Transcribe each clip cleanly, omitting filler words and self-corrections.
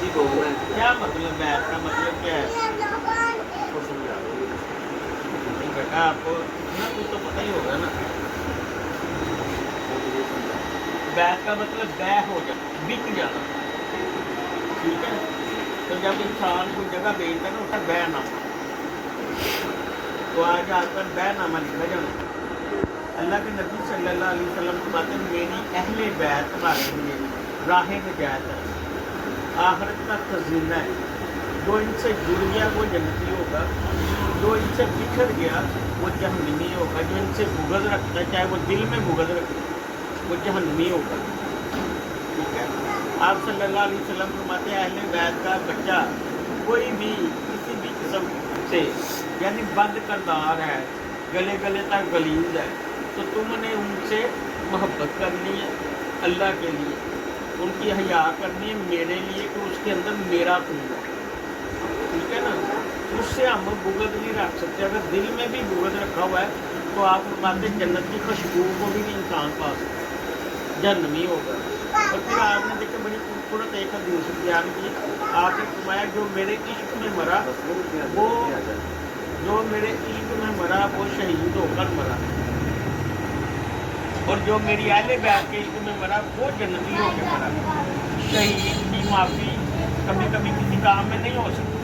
جی بولنا ہے کیا مطلب بیعت کا مطلب کیا ہے؟ کو سمجھا دو بیٹا آپ کو اتنا کچھ تو پتہ ہی ہوگا نا. بیعت کا مطلب بیع ہو جانا، بک جانا. ٹھیک ہے، تو جب انسان کوئی جگہ بیچتا ہے نا اس کا بیع نامہ، تو آج آپ پر بیع نامہ لکھا جانا. اللہ کے نبی صلی اللہ علیہ وسلم کی باتیں، میری اہل بیعت تمہارے لیے راہ نجات ہے، آخرت کا خزینہ ہے. جو ان سے جڑ گیا وہ جنتی ہوگا، جو ان سے بچھڑ گیا وہ جہنمی ہوگا. جو ان سے بغض رکھتا ہے، چاہے وہ دل میں بغض رکھے، وہ جہنمی ہوگا. ٹھیک ہے، آپ صلی اللہ علیہ وسلم فرماتے ہیں اہل بیت کا بچہ کوئی بھی کسی بھی قسم سے یعنی بد کردار ہے، گلے گلے تک غلیظ ہے، تو تم نے ان سے محبت کرنی ہے اللہ کے لیے، ان کی حیا کرنی ہے میرے لیے کہ اس کے اندر میرا خون ہے. ٹھیک ہے نا، اس سے ہم بغض نہیں رکھ سکتے. اگر دل میں بھی بغض رکھا ہوا ہے تو آپ فرماتے ہیں جنت کی خوشبو کو بھی نہیں انسان پا سکتا، جہنمی ہوگا. اور پھر آپ نے دیکھا بڑی خوبصورت ایک حدیث بیان کی. آپ نے فرمایا جو میرے عشق میں مرا وہ شہید ہو کر مرا، اور جو میری اہل بیت کے عشق میں مرا وہ جنتی ہو کے مرا. شہید کی معافی کبھی کبھی کسی کام میں نہیں ہو سکتی،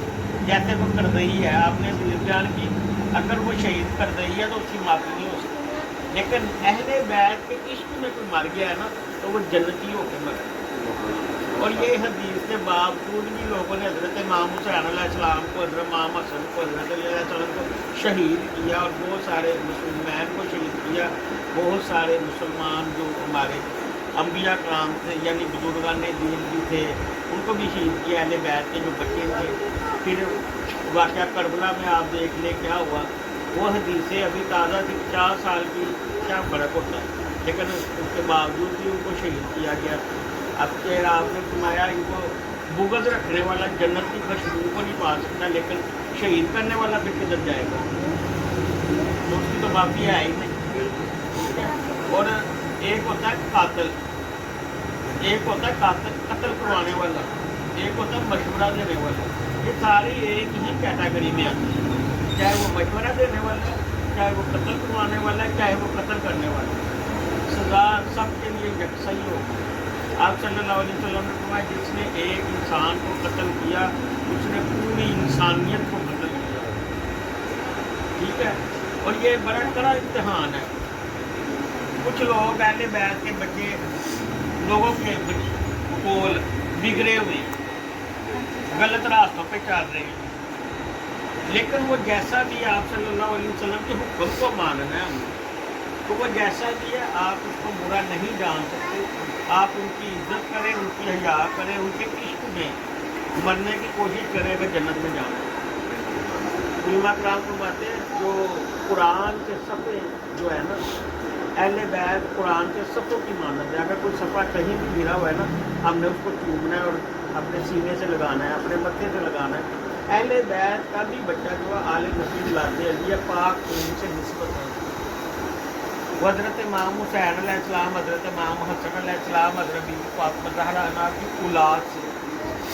جیسے وہ کردئی ہے، آپ نے بیان کی اگر وہ شہید کردئی ہے تو اس کی معافی نہیں ہو سکتی. لیکن اہل بیت کے عشق میں کوئی مر گیا ہے نا تو وہ جنتی ہو کے مرا. اور یہ حدیث کے باوجود بھی لوگوں نے حضرت امام حسین علیہ السلام کو، حضرت امام حسن کو، حضرت علی علیہ السلام کو شہید کیا، اور بہت سارے مسلمان کو شہید کیا. بہت سارے مسلمان جو ہمارے انبیاء کرام تھے یعنی بزرگان دین بھی تھے ان کو بھی شہید کیا اہل بیت کے جو بچے تھے. پھر واقعہ کربلا میں آپ دیکھ لیں کیا ہوا. وہ حدیثیں ابھی تازہ تھی، 50 سال کی کیا فرق ہوتا ہے، لیکن اس کے باوجود بھی ان کو شہید کیا گیا. اب کہ آپ نے فرمایا ان کو بغض رکھنے والا جنت کی خوشبو کو نہیں پا سکتا، لیکن شہید کرنے والا پھر کدھر جائے گا، تو اس کی تو معافی ہے ہی نہیں. اور ایک ہوتا ہے قاتل، ایک ہوتا ہے قتل کروانے والا، ایک ہوتا ہے مشورہ دینے والا. یہ ساری ایک ہی کیٹیگری میں آتی ہے، چاہے وہ مشورہ دینے والا ہے، چاہے وہ قتل کروانے والا ہے، چاہے وہ قتل کرنے والا ہے. سزا سب کے لیے یکساں ہی ہوگی. آپ صلی اللہ علیہ وسلم نے فرمایا جس نے ایک انسان کو قتل کیا اس نے پوری انسانیت کو قتل کیا. ٹھیک ہے، اور یہ بڑا بڑا امتحان ہے. کچھ لوگ اہل بیت کے بچے لوگوں کے کول بگڑے ہوئے غلط راستوں پہ چل رہے ہیں، لیکن وہ جیسا بھی آپ صلی اللہ علیہ وسلم کے حکم کو ماننا ہے ہم تو وہ جیسا بھی ہے آپ اس کو برا نہیں جان سکتے. آپ ان کی عزت کریں، ان کی حیا کریں، ان کے عشق میں مرنے کی کوشش کریں اگر جنت میں جانا ہے. علماء کرام فرماتے ہیں جو قرآن کے صفحے جو ہے نا، اہل بیت قرآن کے صفوں کی مانت ہے. اگر کوئی صفحہ کہیں بھی گرا ہوا ہے نا ہم نے اس کو چومنا ہے اور اپنے سینے سے لگانا ہے، اپنے متھے سے لگانا ہے. اہل بیت کا بھی بچہ جو ہے آل نبی لاتے ہیں یہ پاک خون سے نسبت ہے. وہ حضرت امام حسین علیہ السلام، حضرت امام حسن علیہ السلام، حضرت بی بی فاطمہ زہرا کی اولاد سے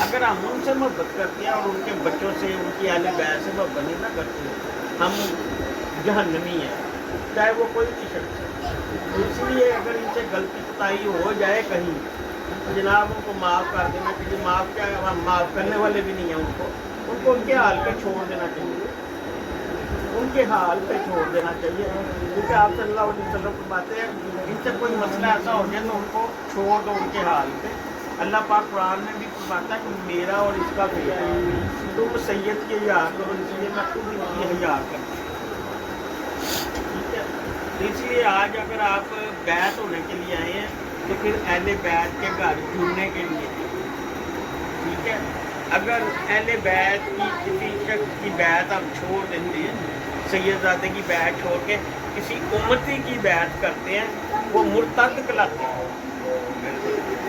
اگر ہم ان سے محبت کرتے ہیں اور ان کے بچوں سے، ان کی اہل بیت سے محبت نہیں نہ کرتے ہم جہنمی ہیں، چاہے وہ کوئی بھی شخص ہے. اس لیے اگر ان سے غلطی کوتاہی ہو جائے کہیں تو جناب ان کو معاف کر دینا چاہیے. معاف کیا ہے، ہم معاف کرنے والے بھی نہیں ہیں. ان کو ان کے حال پہ چھوڑ دینا چاہیے، ان کے حال پہ چھوڑ دینا چاہیے. کیونکہ آپ صلی اللہ علیہ وسلم فرماتے ہیں ان سے کوئی مسئلہ ایسا ہو جائے تو ان کو چھوڑ دو ان کے حال پہ. اللہ پاک قرآن میں بھی فرماتا ہے کہ میرا اور اس کا بیٹا تم سید کی حیا کرو اس لیے میں خود ان کی حیا کرتا ہوں. ٹھیک ہے، اس لیے آج اگر آپ بیعت ہونے کے لیے آئے ہیں تو پھر اہل بیت کے گھر جڑنے کے لیے. ٹھیک ہے، اگر اہل بیت کی کسی شخص کی بیعت آپ چھوڑ دیتے ہیں، سید زادے کی بیعت چھوڑ کے کسی امتی کی بیعت کرتے ہیں وہ مرتد کہلاتے ہیں.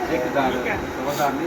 ٹھیک ہے.